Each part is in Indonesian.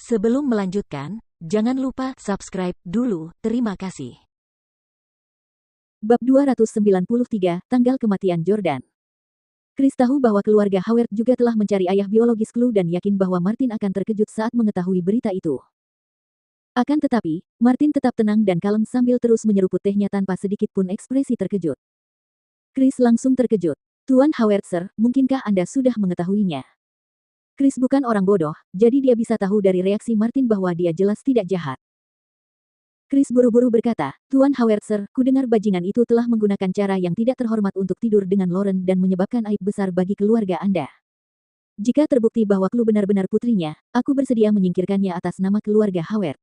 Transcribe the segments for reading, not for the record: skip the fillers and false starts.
Sebelum melanjutkan, jangan lupa subscribe dulu. Terima kasih. Bab 293, Tanggal Kematian Jordan. Chris tahu bahwa keluarga Howard juga telah mencari ayah biologis Chloe dan yakin bahwa Martin akan terkejut saat mengetahui berita itu. Akan tetapi, Martin tetap tenang dan kalem sambil terus menyeruput tehnya tanpa sedikit pun ekspresi terkejut. Chris langsung terkejut. "Tuan Howard, Sir, mungkinkah Anda sudah mengetahuinya?" Chris bukan orang bodoh, jadi dia bisa tahu dari reaksi Martin bahwa dia jelas tidak jahat. Chris buru-buru berkata, "Tuan Howard, Sir, kudengar bajingan itu telah menggunakan cara yang tidak terhormat untuk tidur dengan Lauren dan menyebabkan aib besar bagi keluarga Anda. Jika terbukti bahwa Chloe benar-benar putrinya, aku bersedia menyingkirkannya atas nama keluarga Howard."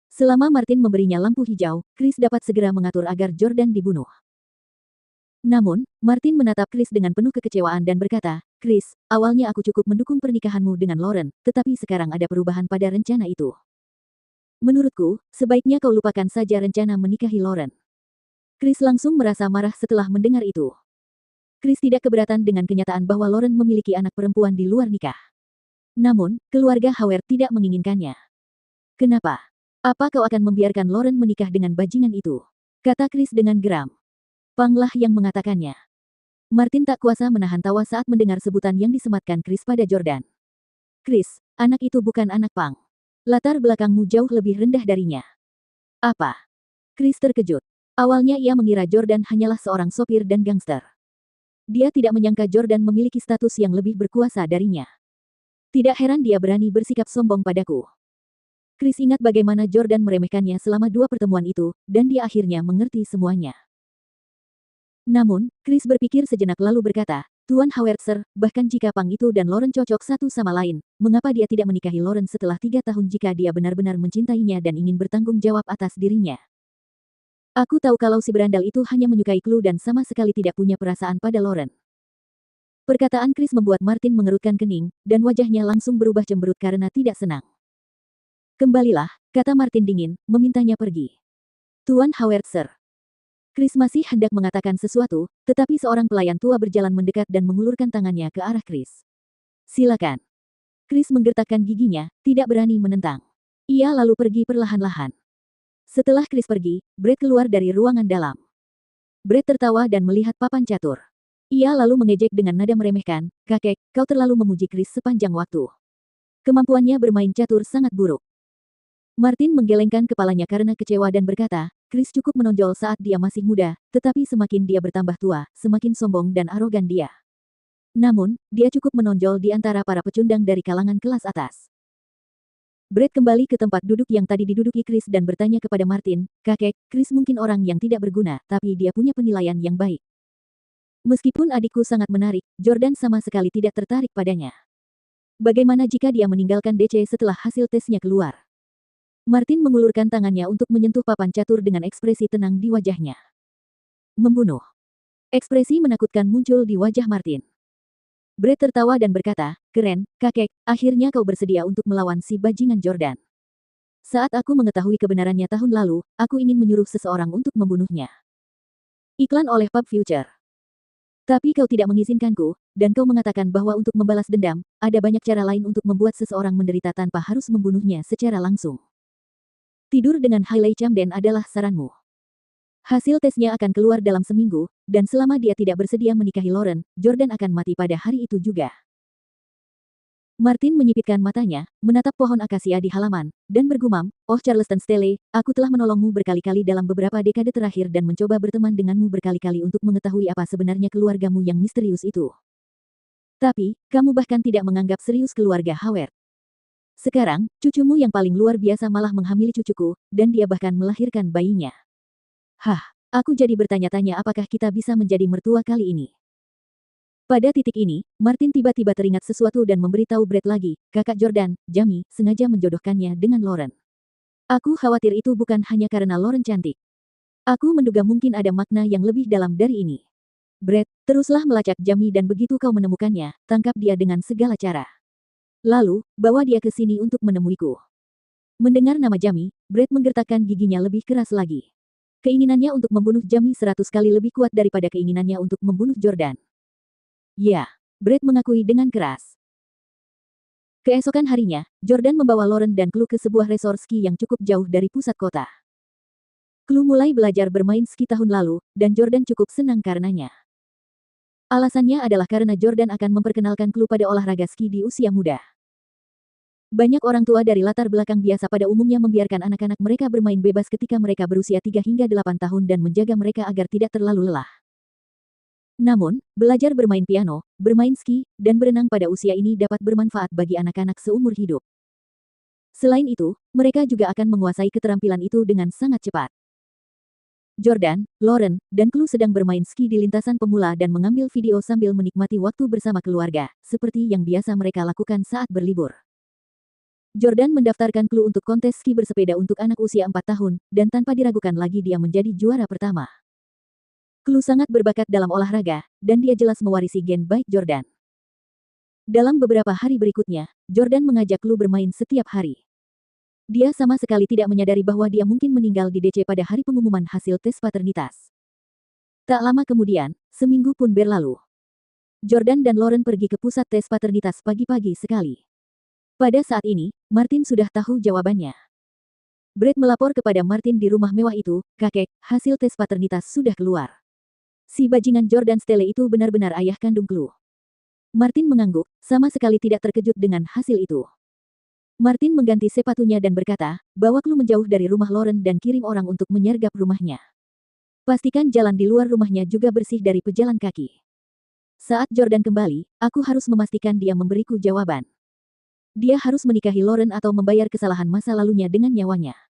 Selama Martin memberinya lampu hijau, Chris dapat segera mengatur agar Jordan dibunuh. Namun, Martin menatap Chris dengan penuh kekecewaan dan berkata, "Chris, awalnya aku cukup mendukung pernikahanmu dengan Lauren, tetapi sekarang ada perubahan pada rencana itu. Menurutku, sebaiknya kau lupakan saja rencana menikahi Lauren." Chris langsung merasa marah setelah mendengar itu. Chris tidak keberatan dengan kenyataan bahwa Lauren memiliki anak perempuan di luar nikah. Namun, keluarga Howard tidak menginginkannya. "Kenapa? Apa kau akan membiarkan Lauren menikah dengan bajingan itu?" kata Chris dengan geram. "Panglah yang mengatakannya." Martin tak kuasa menahan tawa saat mendengar sebutan yang disematkan Chris pada Jordan. "Chris, anak itu bukan anak Pang. Latar belakangmu jauh lebih rendah darinya." "Apa?" Chris terkejut. Awalnya ia mengira Jordan hanyalah seorang sopir dan gangster. Dia tidak menyangka Jordan memiliki status yang lebih berkuasa darinya. Tidak heran dia berani bersikap sombong padaku. Chris ingat bagaimana Jordan meremehkannya selama 2 pertemuan itu, dan dia akhirnya mengerti semuanya. Namun, Chris berpikir sejenak lalu berkata, "Tuan Howard, Sir, bahkan jika Pang itu dan Lauren cocok satu sama lain, mengapa dia tidak menikahi Lauren setelah 3 tahun jika dia benar-benar mencintainya dan ingin bertanggung jawab atas dirinya? Aku tahu kalau si berandal itu hanya menyukai Chloe dan sama sekali tidak punya perasaan pada Lauren." Perkataan Chris membuat Martin mengerutkan kening, dan wajahnya langsung berubah cemberut karena tidak senang. "Kembalilah," kata Martin dingin, memintanya pergi. "Tuan Howard, Sir." Chris masih hendak mengatakan sesuatu, tetapi seorang pelayan tua berjalan mendekat dan mengulurkan tangannya ke arah Chris. "Silakan." Chris menggertakkan giginya, tidak berani menentang. Ia lalu pergi perlahan-lahan. Setelah Chris pergi, Brett keluar dari ruangan dalam. Brett tertawa dan melihat papan catur. Ia lalu mengejek dengan nada meremehkan, "Kakek, kau terlalu memuji Chris sepanjang waktu. Kemampuannya bermain catur sangat buruk." Martin menggelengkan kepalanya karena kecewa dan berkata, "Chris cukup menonjol saat dia masih muda, tetapi semakin dia bertambah tua, semakin sombong dan arogan dia. Namun, dia cukup menonjol di antara para pecundang dari kalangan kelas atas." Brett kembali ke tempat duduk yang tadi diduduki Chris dan bertanya kepada Martin, "Kakek, Chris mungkin orang yang tidak berguna, tapi dia punya penilaian yang baik. Meskipun adikku sangat menarik, Jordan sama sekali tidak tertarik padanya. Bagaimana jika dia meninggalkan DC setelah hasil tesnya keluar?" Martin mengulurkan tangannya untuk menyentuh papan catur dengan ekspresi tenang di wajahnya. "Membunuh." Ekspresi menakutkan muncul di wajah Martin. Brett tertawa dan berkata, "Keren, kakek, akhirnya kau bersedia untuk melawan si bajingan Jordan. Saat aku mengetahui kebenarannya tahun lalu, aku ingin menyuruh seseorang untuk membunuhnya. Iklan oleh Pub Future. Tapi kau tidak mengizinkanku, dan kau mengatakan bahwa untuk membalas dendam, ada banyak cara lain untuk membuat seseorang menderita tanpa harus membunuhnya secara langsung. Tidur dengan Hailey Camden adalah saranmu. Hasil tesnya akan keluar dalam seminggu, dan selama dia tidak bersedia menikahi Lauren, Jordan akan mati pada hari itu juga." Martin menyipitkan matanya, menatap pohon akasia di halaman, dan bergumam, "Oh Charleston Stele, aku telah menolongmu berkali-kali dalam beberapa dekade terakhir dan mencoba berteman denganmu berkali-kali untuk mengetahui apa sebenarnya keluargamu yang misterius itu. Tapi, kamu bahkan tidak menganggap serius keluarga Howard. Sekarang, cucumu yang paling luar biasa malah menghamili cucuku, dan dia bahkan melahirkan bayinya. Hah, aku jadi bertanya-tanya apakah kita bisa menjadi mertua kali ini." Pada titik ini, Martin tiba-tiba teringat sesuatu dan memberitahu Brett lagi, "Kakak Jordan, Jamie, sengaja menjodohkannya dengan Lauren. Aku khawatir itu bukan hanya karena Lauren cantik. Aku menduga mungkin ada makna yang lebih dalam dari ini. Brett, teruslah melacak Jamie dan begitu kau menemukannya, tangkap dia dengan segala cara. Lalu, bawa dia ke sini untuk menemuiku." Mendengar nama Jamie, Brett menggertakkan giginya lebih keras lagi. Keinginannya untuk membunuh Jamie 100 kali lebih kuat daripada keinginannya untuk membunuh Jordan. "Ya," Brett mengakui dengan keras. Keesokan harinya, Jordan membawa Lauren dan Chloe ke sebuah resort ski yang cukup jauh dari pusat kota. Chloe mulai belajar bermain ski tahun lalu, dan Jordan cukup senang karenanya. Alasannya adalah karena Jordan akan memperkenalkan Chloe pada olahraga ski di usia muda. Banyak orang tua dari latar belakang biasa pada umumnya membiarkan anak-anak mereka bermain bebas ketika mereka berusia 3 hingga 8 tahun dan menjaga mereka agar tidak terlalu lelah. Namun, belajar bermain piano, bermain ski, dan berenang pada usia ini dapat bermanfaat bagi anak-anak seumur hidup. Selain itu, mereka juga akan menguasai keterampilan itu dengan sangat cepat. Jordan, Lauren, dan Chloe sedang bermain ski di lintasan pemula dan mengambil video sambil menikmati waktu bersama keluarga, seperti yang biasa mereka lakukan saat berlibur. Jordan mendaftarkan Chloe untuk kontes ski bersepeda untuk anak usia 4 tahun, dan tanpa diragukan lagi dia menjadi juara pertama. Chloe sangat berbakat dalam olahraga, dan dia jelas mewarisi gen baik Jordan. Dalam beberapa hari berikutnya, Jordan mengajak Chloe bermain setiap hari. Dia sama sekali tidak menyadari bahwa dia mungkin meninggal di DC pada hari pengumuman hasil tes paternitas. Tak lama kemudian, seminggu pun berlalu. Jordan dan Lauren pergi ke pusat tes paternitas pagi-pagi sekali. Pada saat ini, Martin sudah tahu jawabannya. Brett melapor kepada Martin di rumah mewah itu, "Kakek, hasil tes paternitas sudah keluar. Si bajingan Jordan Stelle itu benar-benar ayah kandung Chloe." Martin mengangguk, sama sekali tidak terkejut dengan hasil itu. Martin mengganti sepatunya dan berkata, "Bawa Chloe menjauh dari rumah Lauren dan kirim orang untuk menyergap rumahnya. Pastikan jalan di luar rumahnya juga bersih dari pejalan kaki. Saat Jordan kembali, aku harus memastikan dia memberiku jawaban. Dia harus menikahi Lauren atau membayar kesalahan masa lalunya dengan nyawanya."